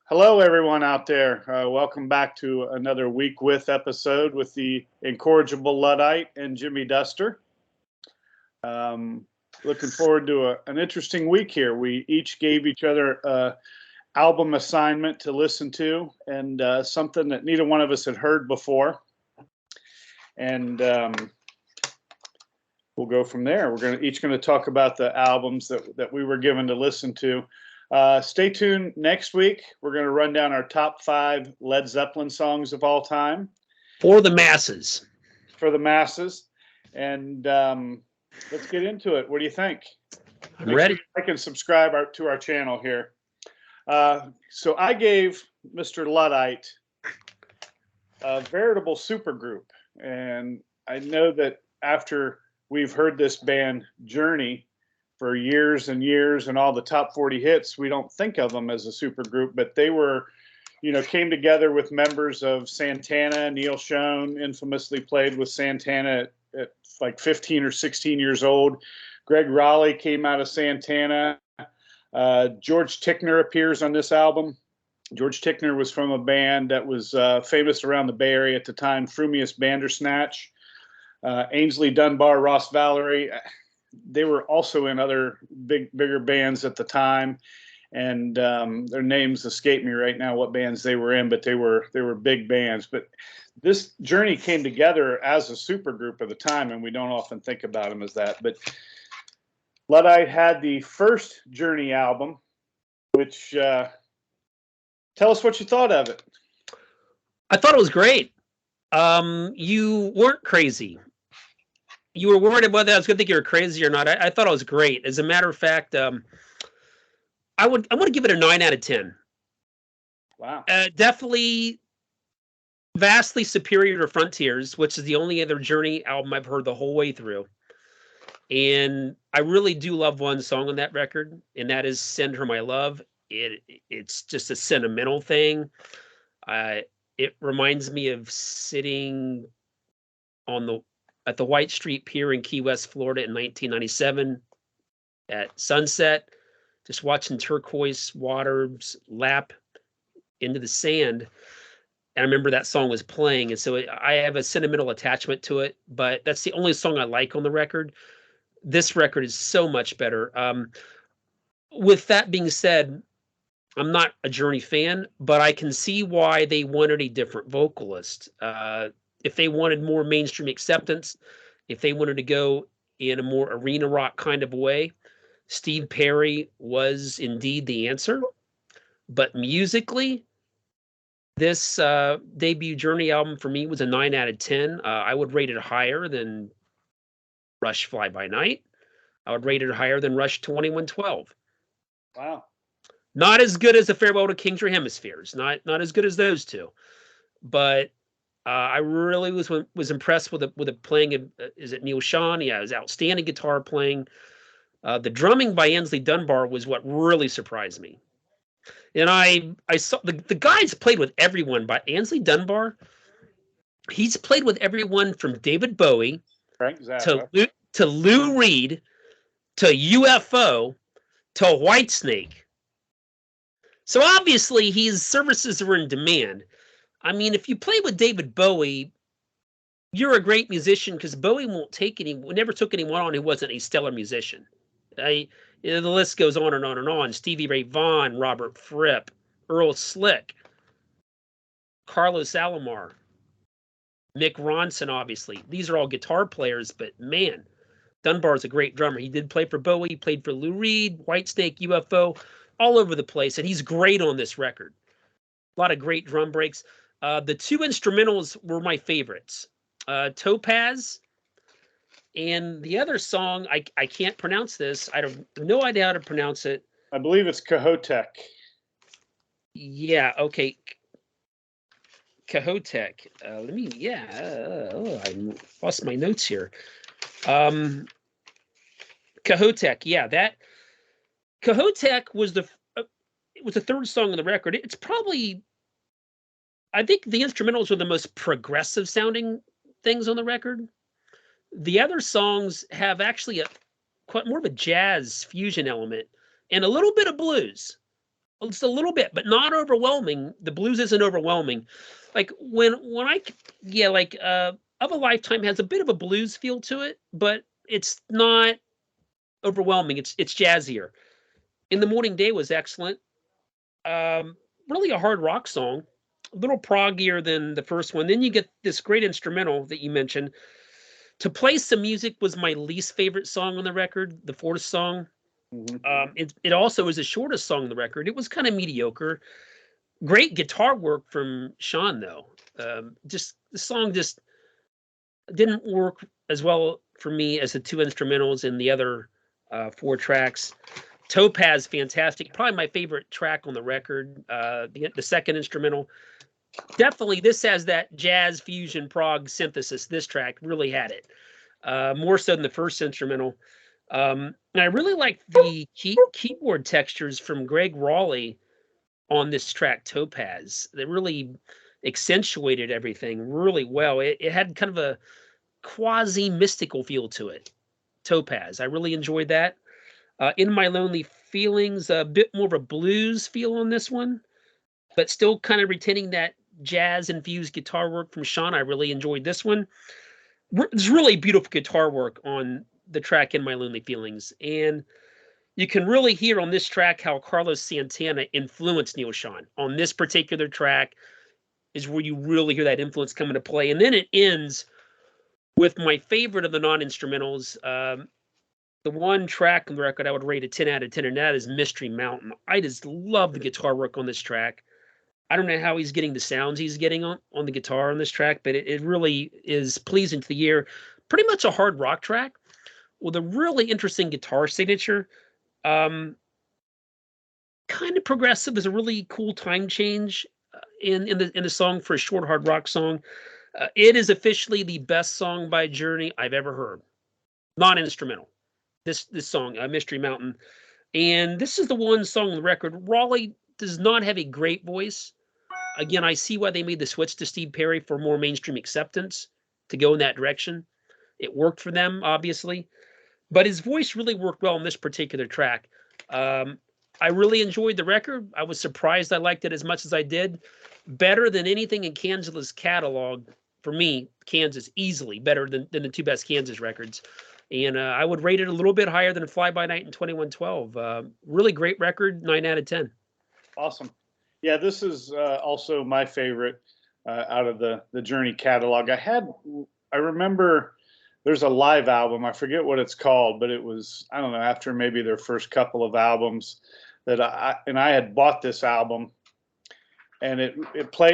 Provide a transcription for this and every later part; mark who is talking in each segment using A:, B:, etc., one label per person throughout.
A: Hello, everyone out there. Welcome back to another Week With episode with the incorrigible Luddite and Jimmy Duster. Looking forward to an interesting week here. We each gave each other an album assignment to listen to, and something that neither one of us had heard before. And we'll go from there. We're each going to talk about the albums that we were given to listen to. Stay tuned next week. We're going to run down our top 5 Led Zeppelin songs of all time.
B: For the masses.
A: For the masses. And let's get into it. What do you think?
B: I'm ready.
A: I can subscribe to our channel here. So I gave Mr. Luddite a veritable supergroup. And I know that after we've heard this band journey for years and years and all the top 40 hits, we don't think of them as a supergroup, but they were, came together with members of Santana. Neil Schon infamously played with Santana at like 15 or 16 years old. Greg Raleigh came out of Santana. George Tickner appears on this album. George Tickner was from a band that was famous around the Bay Area at the time, Frumious Bandersnatch. Ainsley Dunbar, Ross Valerie. They were also in other bigger bands at the time, and their names escape me right now what bands they were in, but they were big bands. But this journey came together as a supergroup at the time, and we don't often think about them as that. But Luddite had the first Journey album, which tell us what you thought of it.
B: I thought it was great. You weren't crazy. You were worried whether I was going to think you were crazy or not. I thought it was great. As a matter of fact, I'm going to give it a 9 out of 10.
A: Wow.
B: Definitely vastly superior to Frontiers, which is the only other Journey album I've heard the whole way through. And I really do love one song on that record, and that is Send Her My Love. It's just a sentimental thing. It reminds me of sitting at the White Street Pier in Key West, Florida in 1997 at sunset, just watching turquoise waters lap into the sand. And I remember that song was playing. And so I have a sentimental attachment to it, but that's the only song I like on the record. This record is so much better. With that being said, I'm not a Journey fan, but I can see why they wanted a different vocalist. If they wanted more mainstream acceptance, if they wanted to go in a more arena rock kind of way, Steve Perry was indeed the answer. But musically, this debut Journey album for me was a 9 out of 10. I would rate it higher than Rush Fly By Night. I would rate it higher than Rush 2112.
A: Wow.
B: Not as good as A Farewell to Kings or Hemispheres. Not as good as those two. But I really was impressed with the playing of, is it Neil Schon? Yeah, his outstanding guitar playing. The drumming by Ainsley Dunbar was what really surprised me. And I saw the guy's played with everyone, but Ainsley Dunbar, he's played with everyone from David Bowie to Lou Reed to UFO to Whitesnake. So obviously his services are in demand. I mean, if you play with David Bowie, you're a great musician because Bowie never took anyone on who wasn't a stellar musician. The list goes on and on and on. Stevie Ray Vaughan, Robert Fripp, Earl Slick, Carlos Alomar, Mick Ronson, obviously. These are all guitar players, but man, Dunbar's a great drummer. He did play for Bowie, he played for Lou Reed, Whitesnake, UFO, all over the place, and he's great on this record. A lot of great drum breaks. The 2 instrumentals were my favorites. Topaz and the other song, I can't pronounce this. I have no idea how to pronounce it.
A: I believe it's Cahotek.
B: Yeah, okay. Cahotek. I lost my notes here. Cahotek, yeah, that Cahotek was the third song on the record. It's probably, I think the instrumentals are the most progressive sounding things on the record. The other songs have actually quite more of a jazz fusion element and a little bit of blues. Just a little bit, but not overwhelming. The blues isn't overwhelming. Like when I yeah, like Of a Lifetime has a bit of a blues feel to it, but it's not overwhelming. It's jazzier. In the Morning Day was excellent. Really a hard rock song, a little proggier than the first one. Then you get this great instrumental that you mentioned. To Play Some Music was my least favorite song on the record, the fourth song. It also is the shortest song on the record. It was kind of mediocre. Great guitar work from Sean, though. Just the song just didn't work as well for me as the two instrumentals and the other four tracks. Topaz, fantastic. Probably my favorite track on the record. The second instrumental. Definitely, this has that jazz fusion prog synthesis. This track really had it. More so than the first instrumental. And I really like the keyboard textures from Greg Raleigh on this track, Topaz. That really accentuated everything really well. It had kind of a quasi-mystical feel to it. Topaz. I really enjoyed that. In My Lonely Feelings, a bit more of a blues feel on this one, but still kind of retaining that jazz-infused guitar work from Sean. I really enjoyed this one. There's really beautiful guitar work on the track In My Lonely Feelings, and you can really hear on this track how Carlos Santana influenced Neil Schon. On this particular track is where you really hear that influence come into play, and then it ends with my favorite of the non-instrumentals. The one track on the record I would rate a 10 out of 10, and that is Mystery Mountain. I just love the guitar work on this track. I don't know how he's getting the sounds he's getting on the guitar on this track, but it really is pleasing to the ear. Pretty much a hard rock track with a really interesting guitar signature. Kind of progressive. There's a really cool time change in the song for a short hard rock song. It is officially the best song by Journey I've ever heard. Non-instrumental. This song, Mystery Mountain. And this is the one song on the record. Raleigh does not have a great voice. Again, I see why they made the switch to Steve Perry for more mainstream acceptance, to go in that direction. It worked for them, obviously. But his voice really worked well on this particular track. I really enjoyed the record. I was surprised I liked it as much as I did. Better than anything in Kansas' catalog. For me, Kansas, easily better than the two best Kansas records. And I would rate it a little bit higher than Fly By Night in 2112. Really great record, 9 out of 10.
A: Awesome. Yeah, this is also my favorite out of the Journey catalog. I remember there's a live album. I forget what it's called, but it was, I don't know, after maybe their first couple of albums that I had bought this album, and it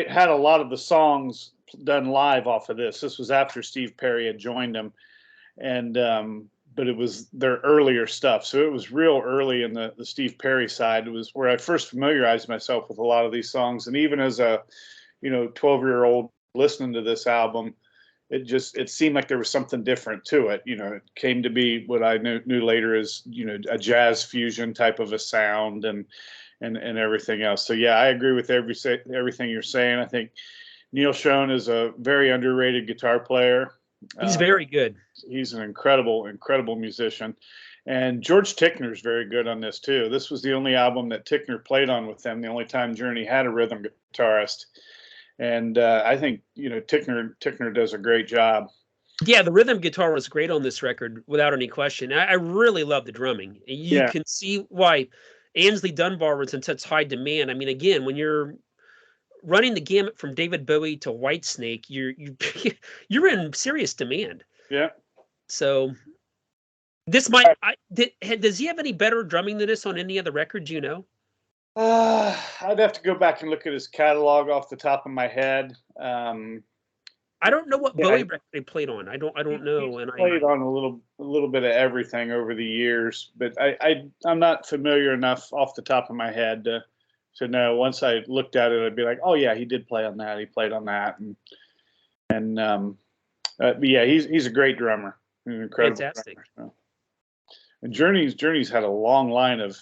A: had a lot of the songs done live off of this. This was after Steve Perry had joined them. And but it was their earlier stuff, so it was real early in the Steve Perry side. It was where I first familiarized myself with a lot of these songs, and even as a 12-year-old listening to this album, it seemed like there was something different to it. It came to be what I knew later as a jazz fusion type of a sound and everything else. So yeah, I agree with everything you're saying. I think Neil Schon is a very underrated guitar player.
B: He's very good.
A: He's an incredible musician. And George Tickner's very good on this too. This was the only album that Tickner played on with them, the only time Journey had a rhythm guitarist. And I think, Tickner does a great job.
B: Yeah, the rhythm guitar was great on this record, without any question. I really love the drumming. You can see why Ainsley Dunbar was in such high demand. I mean, again, when you're running the gamut from David Bowie to Whitesnake, you're in serious demand.
A: Yeah.
B: So this does he have any better drumming than this on any other record? Do you know?
A: I'd have to go back and look at his catalog off the top of my head.
B: I don't know what Bowie record he played on. I don't know.
A: And played on a little bit of everything over the years, but I'm not familiar enough off the top of my head to know. Once I looked at it, I'd be like, oh yeah, he did play on that. He played on that, but yeah, he's a great drummer. He's an incredible
B: fantastic
A: drummer, so. And Journey's had a long line of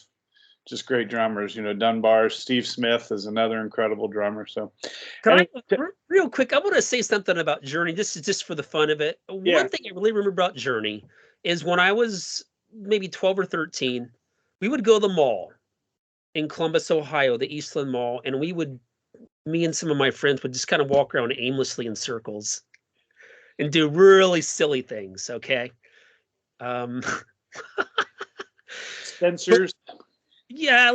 A: just great drummers. Dunbar, Steve Smith is another incredible drummer. So,
B: real quick, I want to say something about Journey. This is just for the fun of it.
A: Yeah.
B: One thing I really remember about Journey is when I was maybe 12 or 13, we would go to the mall. in Columbus, Ohio, the Eastland Mall, and me and some of my friends would just kind of walk around aimlessly in circles and do really silly things. Okay. Um, but
A: Spencer's.
B: yeah,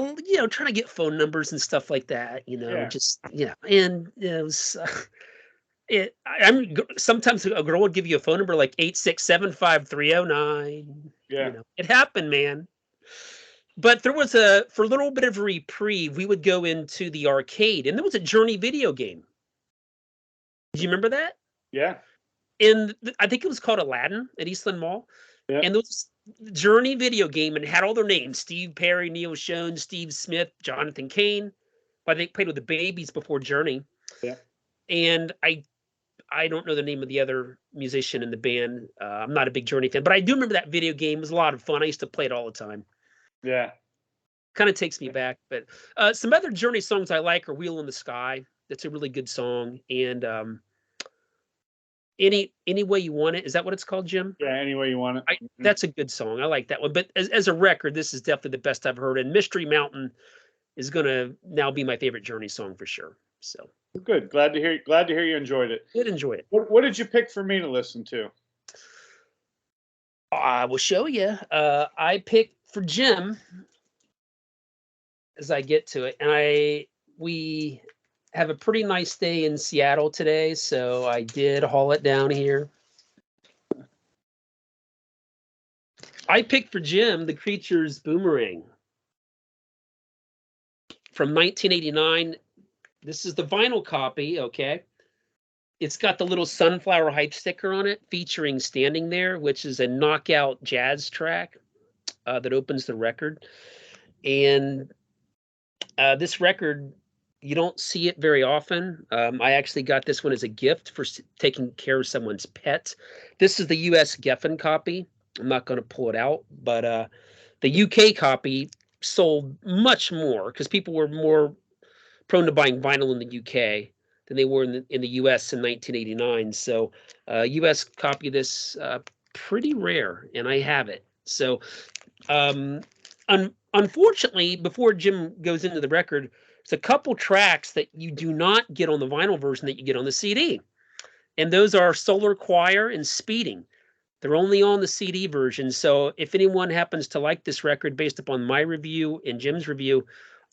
B: trying to get phone numbers and stuff like that,
A: Yeah.
B: just, and it was, sometimes a girl would give you a phone number like 867-5309.
A: Yeah.
B: It happened, man. But there was for a little bit of a reprieve, we would go into the arcade, and there was a Journey video game. Do you remember that?
A: Yeah.
B: And I think it was called Aladdin at Eastland Mall.
A: Yeah.
B: And those Journey video game and had all their names: Steve Perry, Neil Schon, Steve Smith, Jonathan Cain. I think played with the Babies before Journey.
A: Yeah.
B: And I don't know the name of the other musician in the band. I'm not a big Journey fan, but I do remember that video game. It was a lot of fun. I used to play it all the time.
A: Yeah.
B: Kind of takes me back. But some other Journey songs I like are Wheel in the Sky. That's a really good song. And Any Way You Want It. Is that what it's called, Jim?
A: Yeah. Any way you want it.
B: That's a good song. I like that one. But as a record, this is definitely the best I've heard. And Mystery Mountain is going to now be my favorite Journey song for sure. So
A: Good. Glad to hear you enjoyed it.
B: did enjoy it.
A: What did you pick for me to listen to?
B: I will show you. I picked for Jim as I get to it, and we have a pretty nice day in Seattle today, so I did haul it down here. I picked for Jim the Creatures Boomerang from 1989. This is the vinyl copy, okay? It's got the little sunflower hype sticker on it featuring Standing There, which is a knockout jazz track that opens the record. And this record, you don't see it very often. I actually got this one as a gift for taking care of someone's pet. This is the US Geffen copy. I'm not going to pull it out, but the UK copy sold much more because people were more prone to buying vinyl in the UK than they were in the US in 1989. So US copy of this pretty rare, and I have it. So unfortunately, before Jim goes into the record, there's a couple tracks that you do not get on the vinyl version that you get on the CD. And those are Solar Choir and Speeding. They're only on the CD version. So if anyone happens to like this record based upon my review and Jim's review,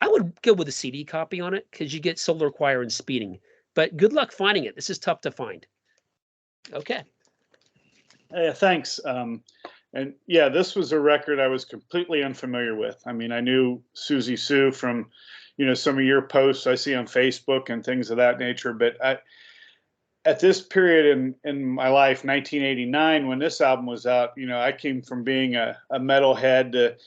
B: I would go with a CD copy on it because you get Solar Choir and Speeding. But good luck finding it. This is tough to find. Okay.
A: Yeah, thanks. And yeah, this was a record I was completely unfamiliar with. I mean, I knew Siouxsie Sue from, some of your posts I see on Facebook and things of that nature. But at this period in my life, 1989, when this album was out, I came from being a metalhead to,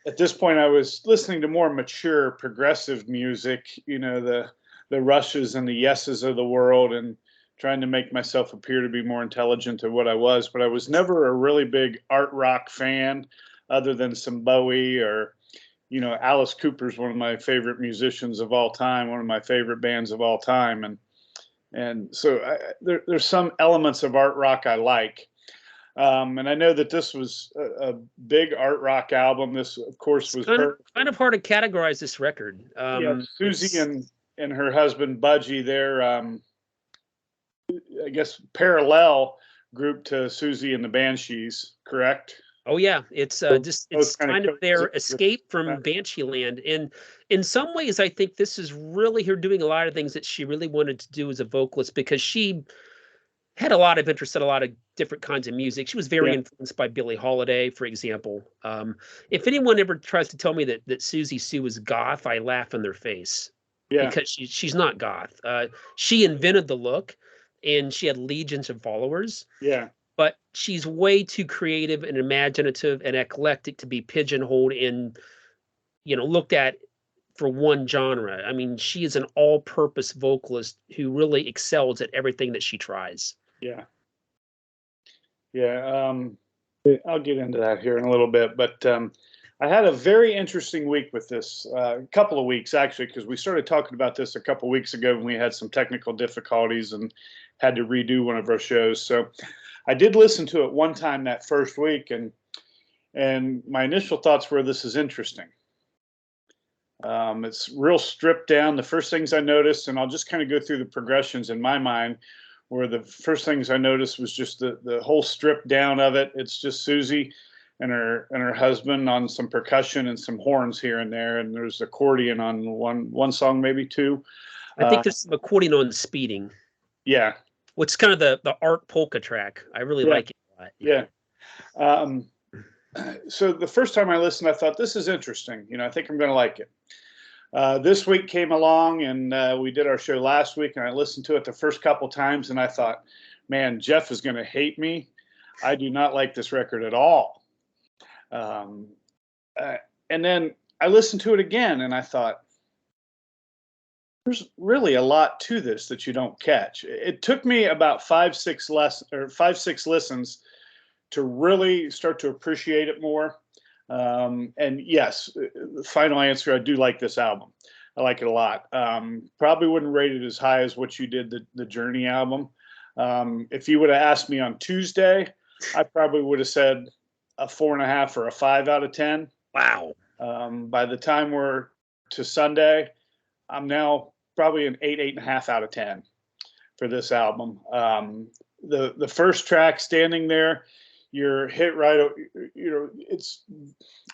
A: at this point, I was listening to more mature progressive music, the Rushes and the Yeses of the world, and trying to make myself appear to be more intelligent than what I was. But I was never a really big art rock fan other than some Bowie or, Alice Cooper's one of my favorite musicians of all time, one of my favorite bands of all time. And so there's some elements of art rock I like. And I know that this was a big art rock album. This, of course, was
B: kind of hard to categorize this record.
A: Siouxsie and her husband Budgie, they're I guess parallel group to Siouxsie and the Banshees, correct?
B: Oh yeah, it's kind of their escape from Banshee Land. And in some ways, I think this is really her doing a lot of things that she really wanted to do as a vocalist, because she had a lot of interest in a lot of different kinds of music. She was very influenced by Billie Holiday, for example. If anyone ever tries to tell me that Siouxsie Sue is goth, I laugh in their face. Yeah. Because she's not goth. She invented the look, and she had legions of followers. Yeah. But she's way too creative and imaginative and eclectic to be pigeonholed and, looked at for one genre. I mean, she is an all-purpose vocalist who really excels at everything that she tries. Yeah.
A: Yeah. I'll get into that here in a little bit, but I had a very interesting week with this, a couple of weeks actually, because we started talking about this a couple of weeks ago when we had some technical difficulties and had to redo one of our shows. So I did listen to it one time that first week, and my initial thoughts were, this is interesting. It's real stripped down. The first things I noticed, and I'll just kind of go through the progressions in my mind, where the first things I noticed was just the whole strip down of it. It's just Siouxsie and her husband on some percussion and some horns here and there, and there's accordion on one song, maybe two.
B: I think there's some accordion on Speeding.
A: Yeah.
B: What's kind of the art polka track. I really like it a lot.
A: Yeah. So the first time I listened, I thought, this is interesting. I think I'm going to like it. This week came along, and we did our show last week, and I listened to it the first couple times, and I thought, man, Jeff is going to hate me. I do not like this record at all. And then I listened to it again, and I thought, there's really a lot to this that you don't catch. It took me about 5-6 listens to really start to appreciate it more. And yes, the final answer, I do like this album. I like it a lot. Probably wouldn't rate it as high as what you did the Journey album. If you would have asked me on Tuesday, I probably would have said a 4.5 or a 5 out of 10.
B: Wow.
A: By the time we're to Sunday, I'm now probably an 8.5 out of 10 for this album. The first track, Standing There, you're hit right. It's,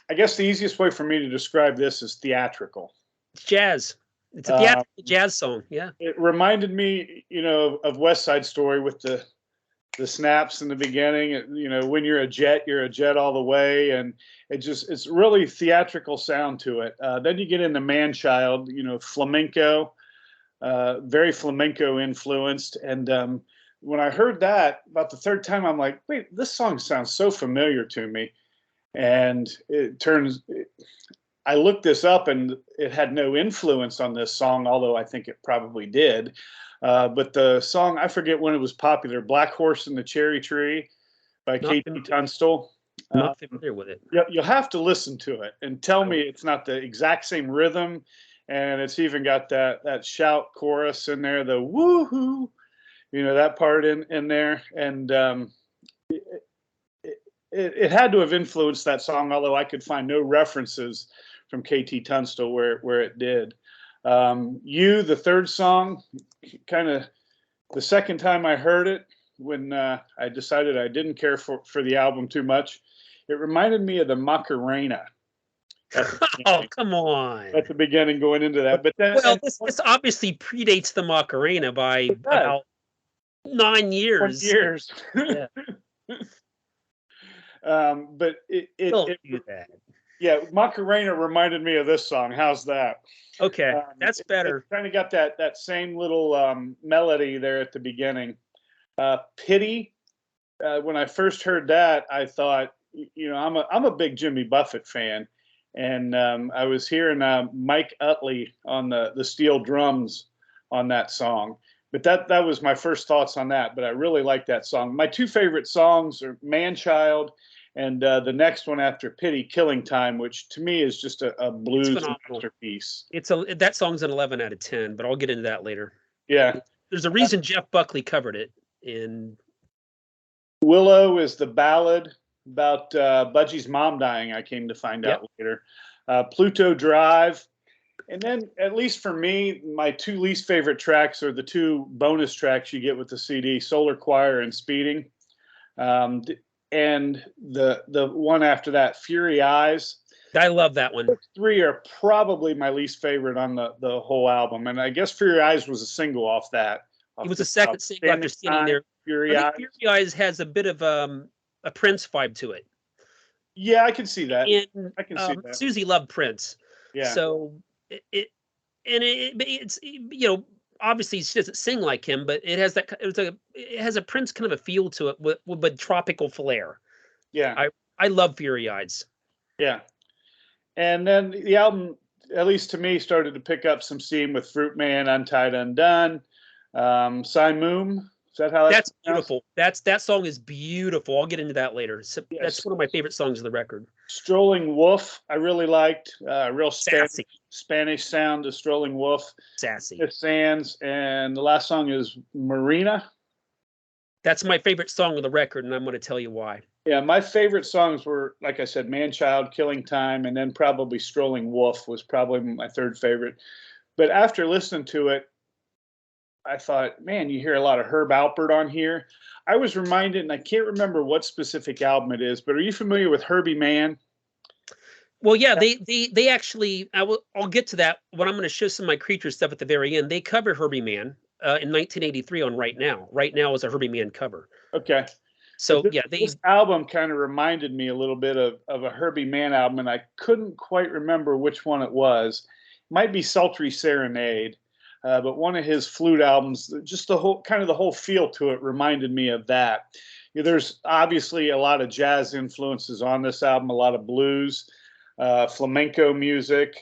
A: I guess the easiest way for me to describe this is theatrical.
B: It's jazz. It's a theatrical jazz song. Yeah.
A: It reminded me, of West Side Story with the snaps in the beginning. When you're a jet all the way, and it's really theatrical sound to it. Then you get into Man Child, flamenco, very flamenco influenced, and when I heard that about the third time, I'm like, wait, this song sounds so familiar to me. And I looked this up, and it had no influence on this song, although I think it probably did. But the song, I forget when it was popular, Black Horse and the Cherry Tree by KT Tunstall.
B: Not familiar with it.
A: You'll have to listen to it and tell me it's not the exact same rhythm. And it's even got that shout chorus in there, the woohoo. That part in there, and it had to have influenced that song, although I could find no references from KT Tunstall where it did. You, the third song, kind of the second time I heard it, when I decided I didn't care for the album too much, it reminded me of the Macarena.
B: Oh, come on.
A: At the beginning, going into that. But then,
B: this obviously predates the Macarena by about 9 years.
A: 20 years.
B: Yeah.
A: But
B: Don't do that.
A: Yeah, Macarena reminded me of this song. How's that?
B: Okay, that's better.
A: It kind of got that same little melody there at the beginning. Pity. When I first heard that, I thought, I'm a big Jimmy Buffett fan, and I was hearing Mike Utley on the steel drums on that song. But that was my first thoughts on that. But I really like that song. My two favorite songs are Man Child and the next one after Pity, Killing Time, which to me is just a blues masterpiece.
B: That song's an 11 out of 10, but I'll get into that later.
A: Yeah.
B: There's a reason Jeff Buckley covered it. In
A: Willow is the ballad about Budgie's mom dying, I came to find out later. Pluto Drive. And then, at least for me, my two least favorite tracks are the two bonus tracks you get with the CD, Solar Choir and Speeding. And the one after that, Fury Eyes.
B: I love that one.
A: Those three are probably my least favorite on the whole album. And I guess Fury Eyes was a single off that.
B: It was the second single after Standing There.
A: Fury Eyes.
B: Fury Eyes has a bit of a Prince vibe to it.
A: Yeah, I can see that.
B: And,
A: I can see that.
B: Siouxsie loved Prince. Yeah. So it's obviously she doesn't sing like him, but it has it has a Prince kind of a feel to it with tropical flair.
A: Yeah.
B: I love Fury Eyes.
A: Yeah. And then the album, at least to me, started to pick up some steam with Fruit Man, Untied Undone, Moom. Is that how
B: that's beautiful? That song is beautiful. I'll get into that later. So yes. That's one of my favorite songs of the record.
A: Strolling Wolf, I really liked. Real
B: Sassy.
A: Spanish sound to Strolling Wolf.
B: Sassy.
A: Sands, and the last song is Marina.
B: That's my favorite song on the record, and I'm going to tell you why.
A: Yeah, my favorite songs were, like I said, Man Child, Killing Time, and then probably Strolling Wolf was probably my third favorite. But after listening to it, I thought, man, you hear a lot of Herb Alpert on here. I was reminded, and I can't remember what specific album it is, but are you familiar with Herbie Mann?
B: Well, yeah, they actually, I'll get to that when I'm going to show some of my Creatures stuff at the very end. They covered Herbie Mann in 1983 on Right Now. Right Now is a Herbie Mann cover.
A: Okay.
B: So yeah,
A: this album kind of reminded me a little bit of a Herbie Mann album, and I couldn't quite remember which one it was. It might be Sultry Serenade, but one of his flute albums, just the whole feel to it reminded me of that. There's obviously a lot of jazz influences on this album, a lot of blues, flamenco music.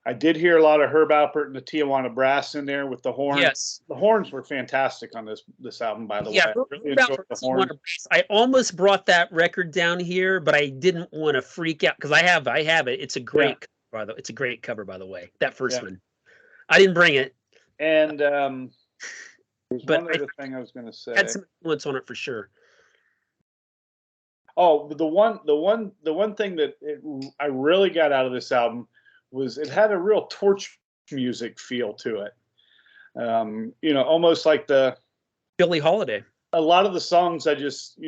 A: I did hear a lot of Herb Alpert and the Tijuana Brass in there with the horns.
B: Yes,
A: the horns were fantastic on this album, by the way.
B: I really enjoyed the horns. I almost brought that record down here, but I didn't want to freak out because I have it. It's a great cover, it's a great cover, by the way. That first one, I didn't bring it.
A: And there's one other thing I was going to say.
B: Had some influence on it for sure.
A: Oh, the one thing that I really got out of this album was it had a real Torch music feel to it. Almost like the
B: Billie Holiday.
A: A lot of the songs I just,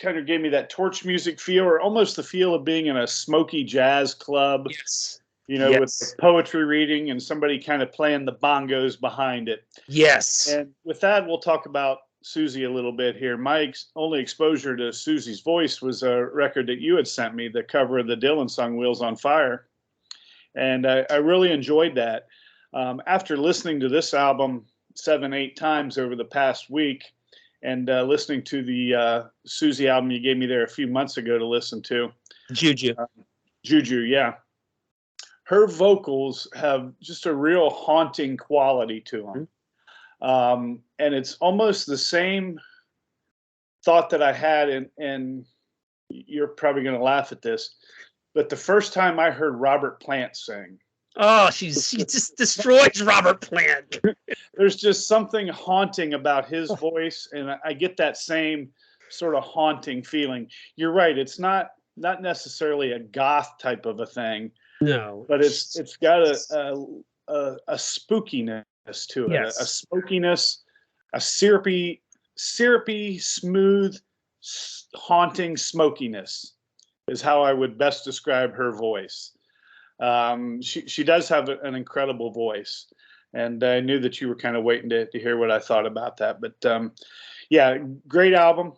A: kind of gave me that Torch music feel, or almost the feel of being in a smoky jazz club.
B: Yes.
A: With the poetry reading and somebody kind of playing the bongos behind it.
B: Yes.
A: And with that, we'll talk about Siouxsie a little bit here. My only exposure to Siouxsie's voice was a record that you had sent me, the cover of the Dylan song Wheels on Fire. And I really enjoyed that. After listening to this album 7-8 times over the past week, and listening to the Siouxsie album you gave me there a few months ago to listen to.
B: Juju.
A: Juju, yeah. Her vocals have just a real haunting quality to them. And it's almost the same thought that I had, and you're probably going to laugh at this, but the first time I heard Robert Plant sing.
B: Oh, she just destroys Robert Plant.
A: There's just something haunting about his voice, and I get that same sort of haunting feeling. You're right. It's not necessarily a goth type of a thing.
B: No.
A: But it's got a spookiness to it, a smokiness, a syrupy, smooth, haunting smokiness is how I would best describe her voice. She does have an incredible voice, and I knew that you were kind of waiting to hear what I thought about that. But great album.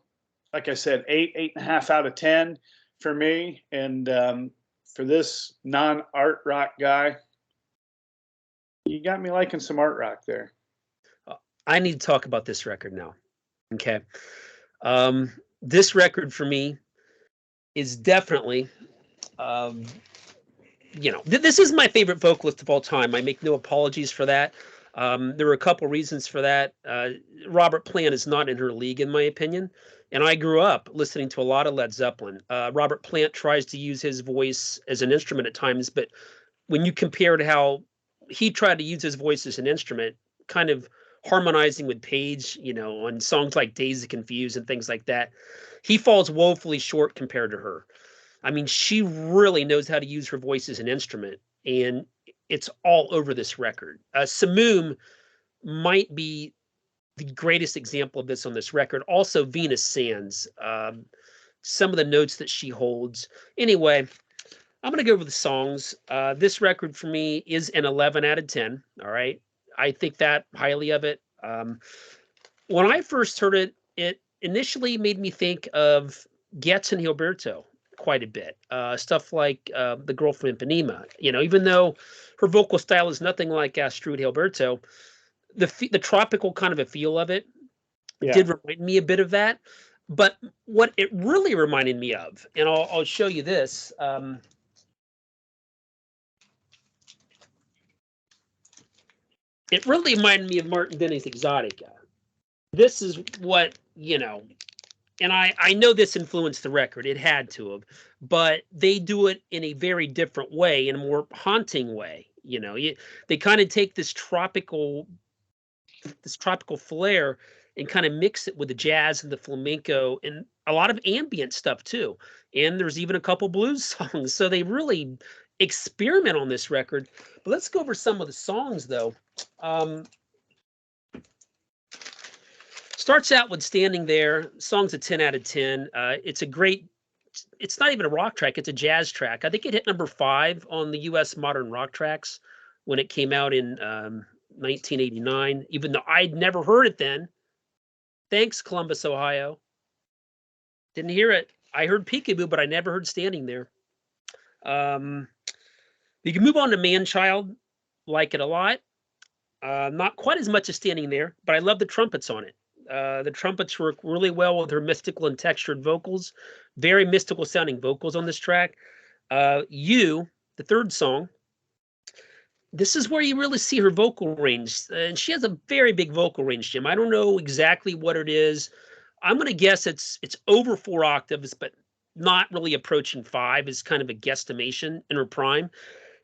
A: Like I said, 8.5 out of 10 for me, and for this non-art rock guy, you got me liking some art rock there.
B: I need to talk about this record now. Okay. This record for me is definitely, this is my favorite vocalist of all time. I make no apologies for that. There were a couple reasons for that. Robert Plant is not in her league, in my opinion. And I grew up listening to a lot of Led Zeppelin. Robert Plant tries to use his voice as an instrument at times, but when you compare to how he tried to use his voice as an instrument, kind of harmonizing with Page, on songs like Days of Confused and things like that, he falls woefully short compared to her. I mean, she really knows how to use her voice as an instrument, and it's all over this record. Simoom might be the greatest example of this on this record. Also, Venus Sands, some of the notes that she holds. Anyway, I'm going to go over the songs. This record for me is an 11 out of 10. All right. I think that highly of it. When I first heard it, it initially made me think of Getz and Gilberto quite a bit. Stuff like The Girl from Ipanema. Even though her vocal style is nothing like Astrud Gilberto, the tropical kind of a feel of it did remind me a bit of that. But what it really reminded me of, and I'll show you this. It really reminded me of Martin Denny's Exotica. This is what, and I know this influenced the record. It had to have. But they do it in a very different way, in a more haunting way. They kind of take this tropical flair and kind of mix it with the jazz and the flamenco and a lot of ambient stuff too. And there's even a couple blues songs. So they really experiment on this record. But let's go over some of the songs though. Starts out with Standing There. Song's a 10 out of 10. It's a great, it's not even a rock track, it's a jazz track. I think it hit number 5 on the US Modern Rock Tracks when it came out in 1989, even though I'd never heard it then. Thanks, Columbus, Ohio. Didn't hear it. I heard Peekaboo, but I never heard Standing There. You can move on to Man Child. Like it a lot. Not quite as much as Standing There, but I love the trumpets on it. The trumpets work really well with her mystical and textured vocals. Very mystical sounding vocals on this track. You, the third song, this is where you really see her vocal range. And she has a very big vocal range, Jim. I don't know exactly what it is. I'm going to guess it's over 4 octaves, but not really approaching 5 is kind of a guesstimation in her prime.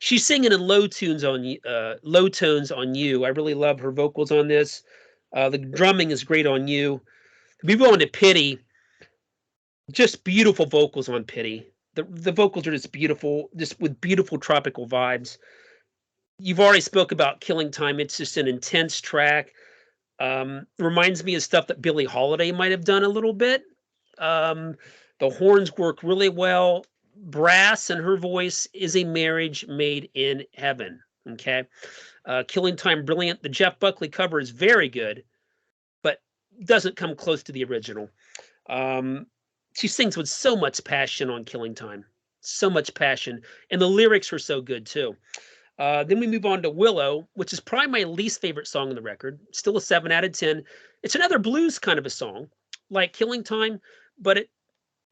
B: She's singing in low tones on You. I really love her vocals on this. The drumming is great on You. We go on to Pity. Just beautiful vocals on Pity. The vocals are just beautiful, just with beautiful tropical vibes. You've already spoke about Killing Time. It's just an intense track. Reminds me of stuff that Billie Holiday might have done a little bit. The horns work really well. Brass and her voice is a marriage made in heaven. Okay. Killing Time, brilliant. The Jeff Buckley cover is very good, but doesn't come close to the original. She sings with so much passion on Killing Time. So much passion. And the lyrics are so good too. Then we move on to Willow, which is probably my least favorite song on the record. Still a 7 out of 10. It's another blues kind of a song, like Killing Time, but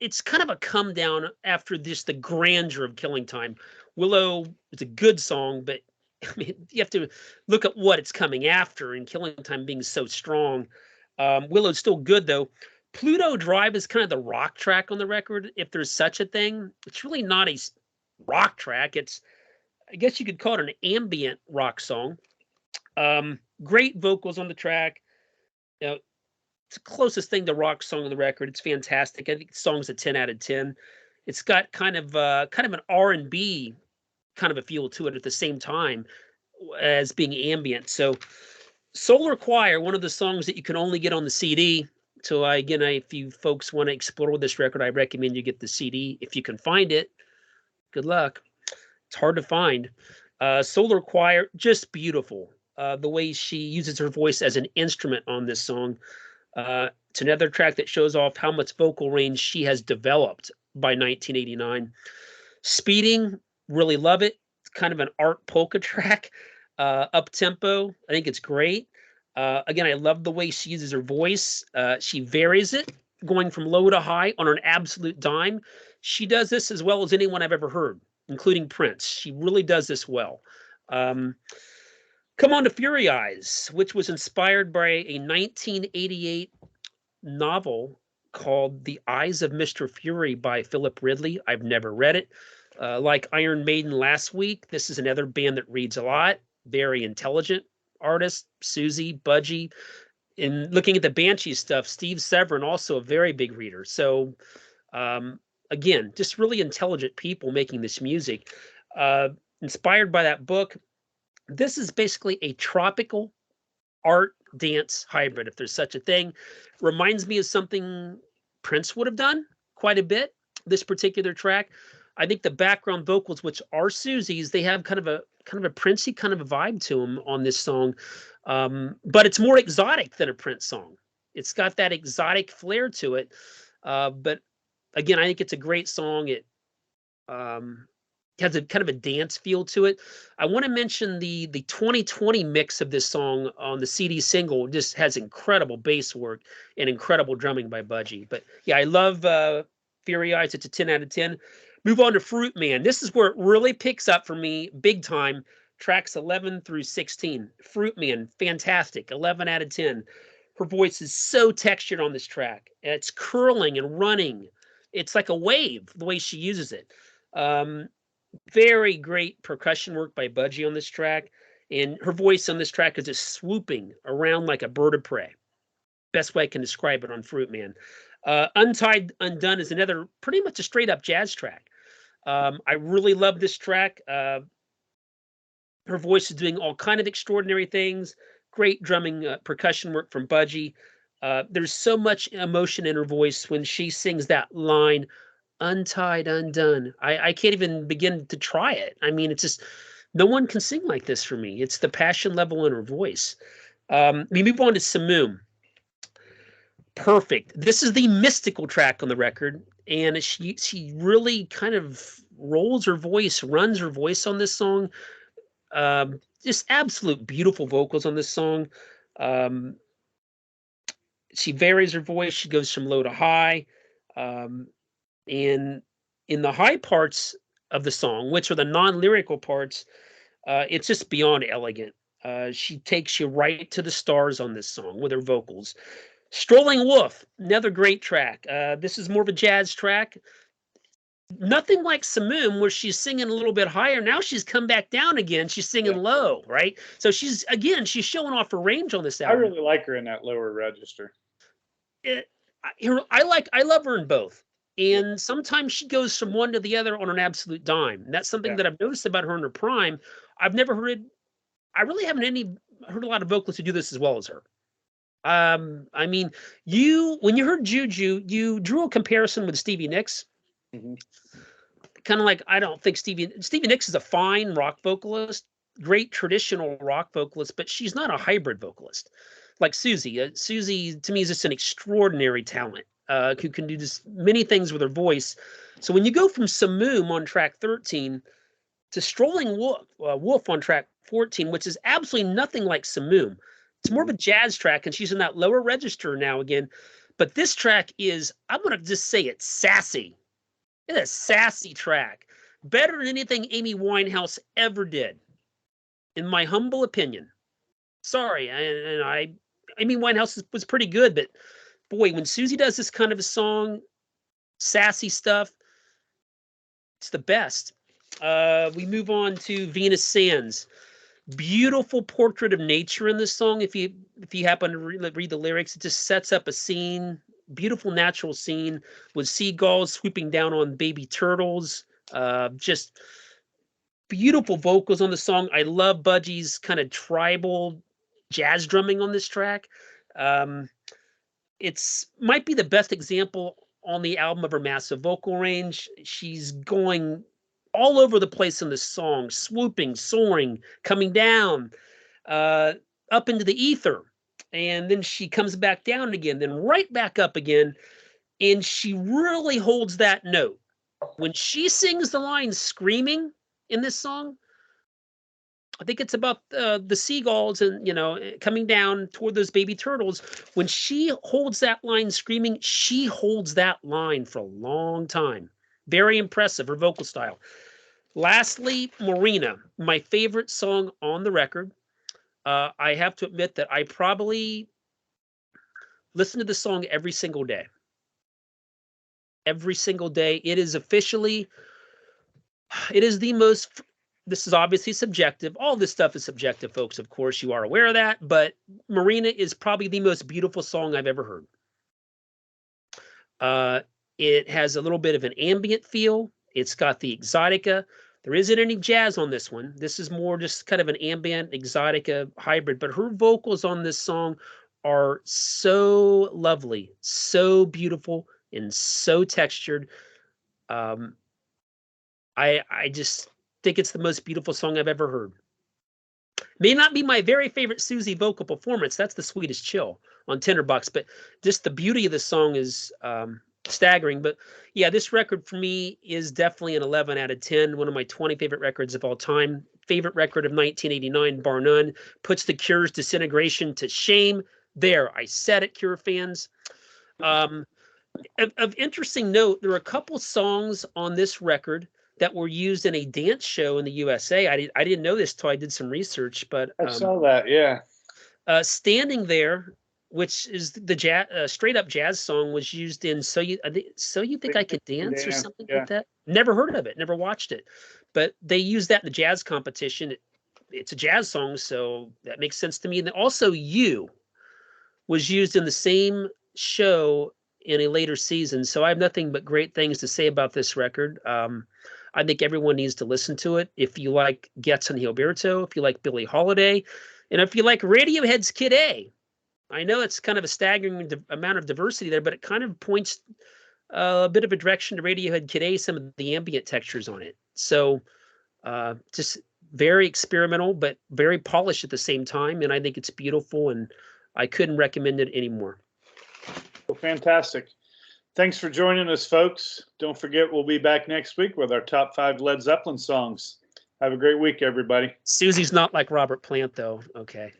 B: it's kind of a come down after just the grandeur of Killing Time. Willow is a good song, but I mean, you have to look at what it's coming after, and Killing Time being so strong. Willow's still good though. Pluto Drive is kind of the rock track on the record, if there's such a thing. It's really not a rock track. It's, I guess you could call it an ambient rock song. Great vocals on the track. You know, it's the closest thing to rock song on the record. It's fantastic. I think the song's a 10 out of 10. It's got kind of an R&B kind of a feel to it at the same time as being ambient. So Solar Choir, one of the songs that you can only get on the CD. So again, if you folks want to explore this record, I recommend you get the CD. If you can find it, good luck. It's hard to find. Solar Choir, just beautiful. The way she uses her voice as an instrument on this song. It's another track that shows off how much vocal range she has developed by 1989. Speeding, really love it. It's kind of an art polka track, up tempo. I think it's great. Again, I love the way she uses her voice. She varies it, going from low to high on an absolute dime. She does this as well as anyone I've ever heard, including Prince. She really does this well. Come on to Fury Eyes, which was inspired by a 1988 novel called The Eyes of Mr. Fury by Philip Ridley. I've never read it. Like Iron Maiden last week, this is another band that reads a lot. Very intelligent artist, Siouxsie, Budgie. In looking at the Banshee stuff, Steve Severin, also a very big reader. So, again, just really intelligent people making this music. Inspired by that book, this is basically a tropical art dance hybrid, if there's such a thing. Reminds me of something Prince would have done quite a bit, this particular track. I think the background vocals, which are Siouxsie's, they have kind of a Princey kind of a vibe to them on this song. But it's more exotic than a Prince song. It's got that exotic flair to it. But again, I think it's a great song. It has a kind of a dance feel to it. I want to mention the 2020 mix of this song on the CD single. Just has incredible bass work and incredible drumming by Budgie. But yeah, I love Fury Eyes. It's a 10 out of 10. Move on to Fruit Man. This is where it really picks up for me big time. Tracks 11 through 16. Fruit Man, fantastic. 11 out of 10. Her voice is so textured on this track. It's curling and running. It's like a wave, the way she uses it. Very great percussion work by Budgie on this track. And her voice on this track is just swooping around like a bird of prey. best way I can describe it on Fruit Man. Untied Undone is another pretty much a straight up jazz track. I really love this track. Her voice is doing all kind of extraordinary things. Great drumming, percussion work from Budgie. There's so much emotion in her voice when she sings that line, "Untied, undone." I can't even begin to try it. I mean, it's just no one can sing like this for me. It's the passion level in her voice. We move on to Simoom. Perfect. This is the mystical track on the record, and she really kind of rolls her voice, runs her voice on this song. Just absolute beautiful vocals on this song. She varies her voice. She goes from low to high. And in the high parts of the song, which are the non-lyrical parts, it's just beyond elegant. She takes you right to the stars on this song with her vocals. Strolling Wolf, another great track. This is more of a jazz track. Nothing like Simoom, where she's singing a little bit higher. Now she's come back down again. She's singing low, right? So she's showing off her range on this album.
A: I really like her in that lower register.
B: I love her in both. And sometimes she goes from one to the other on an absolute dime. And that's something that I've noticed about her in her prime. I really haven't heard a lot of vocalists who do this as well as her. I mean, when you heard Juju, you drew a comparison with Stevie Nicks.
A: Mm-hmm.
B: Kind of like, I don't think Stevie Nicks is a fine rock vocalist, great traditional rock vocalist, but she's not a hybrid vocalist like Siouxsie. Siouxsie, to me, is just an extraordinary talent who can do just many things with her voice. So when you go from Simoom on track 13 to Strolling Wolf on track 14, which is absolutely nothing like Simoom, it's more of a jazz track, and she's in that lower register now again. But this track is, I'm going to just say it's sassy. It's a sassy track. Better than anything Amy Winehouse ever did, in my humble opinion. Sorry, Amy Winehouse was pretty good, but boy, when Siouxsie does this kind of a song, sassy stuff, it's the best. We move on to Venus Sands. Beautiful portrait of nature in this song. If you happen to read the lyrics, it just sets up a scene, beautiful natural scene with seagulls swooping down on baby turtles. Just beautiful vocals on the song. I love Budgie's kind of tribal jazz drumming on this track. It's might be the best example on the album of her massive vocal range. She's going all over the place in this song, swooping, soaring, coming down, up into the ether. And then she comes back down again, then right back up again. And she really holds that note. When she sings the line screaming in this song, I think it's about the seagulls and, coming down toward those baby turtles. When she holds that line screaming, she holds that line for a long time. Very impressive, her vocal style. Lastly, Marina, my favorite song on the record. I have to admit that I probably listen to this song every single day. Every single day. It is the most, this is obviously subjective. All this stuff is subjective, folks. Of course, you are aware of that. But Marina is probably the most beautiful song I've ever heard. It has a little bit of an ambient feel. It's got the exotica. There isn't any jazz on this one. This is more just kind of an ambient exotica hybrid. But her vocals on this song are so lovely, so beautiful, and so textured. I just think it's the most beautiful song I've ever heard. May not be my very favorite Siouxsie vocal performance. That's the Sweetest Chill on Tinderbox. But just the beauty of the song is staggering. But yeah, this record for me is definitely an 11 out of 10. One of my 20 favorite records of all time. Favorite record of 1989, bar none. Puts the Cure's Disintegration to shame. There, I said it, Cure fans. Of interesting note, there are a couple songs on this record that were used in a dance show in the USA. I didn't know this till I did some research, but
A: I saw that. Yeah.
B: Standing There, which is the straight up jazz song, was used in So You Think I Could Dance or something like that. Never heard of it, never watched it, but they used that in the jazz competition. It's a jazz song, so that makes sense to me. And then also You was used in the same show in a later season. So I have nothing but great things to say about this record. I think everyone needs to listen to it. If you like Getz and Gilberto, if you like Billie Holiday, and if you like Radiohead's Kid A. I know it's kind of a staggering amount of diversity there, but it kind of points a bit of a direction to Radiohead Kid A, some of the ambient textures on it. So just very experimental, but very polished at the same time. And I think it's beautiful, and I couldn't recommend it anymore.
A: Well, fantastic. Thanks for joining us, folks. Don't forget, we'll be back next week with our top 5 Led Zeppelin songs. Have a great week, everybody.
B: Siouxsie's not like Robert Plant, though. Okay.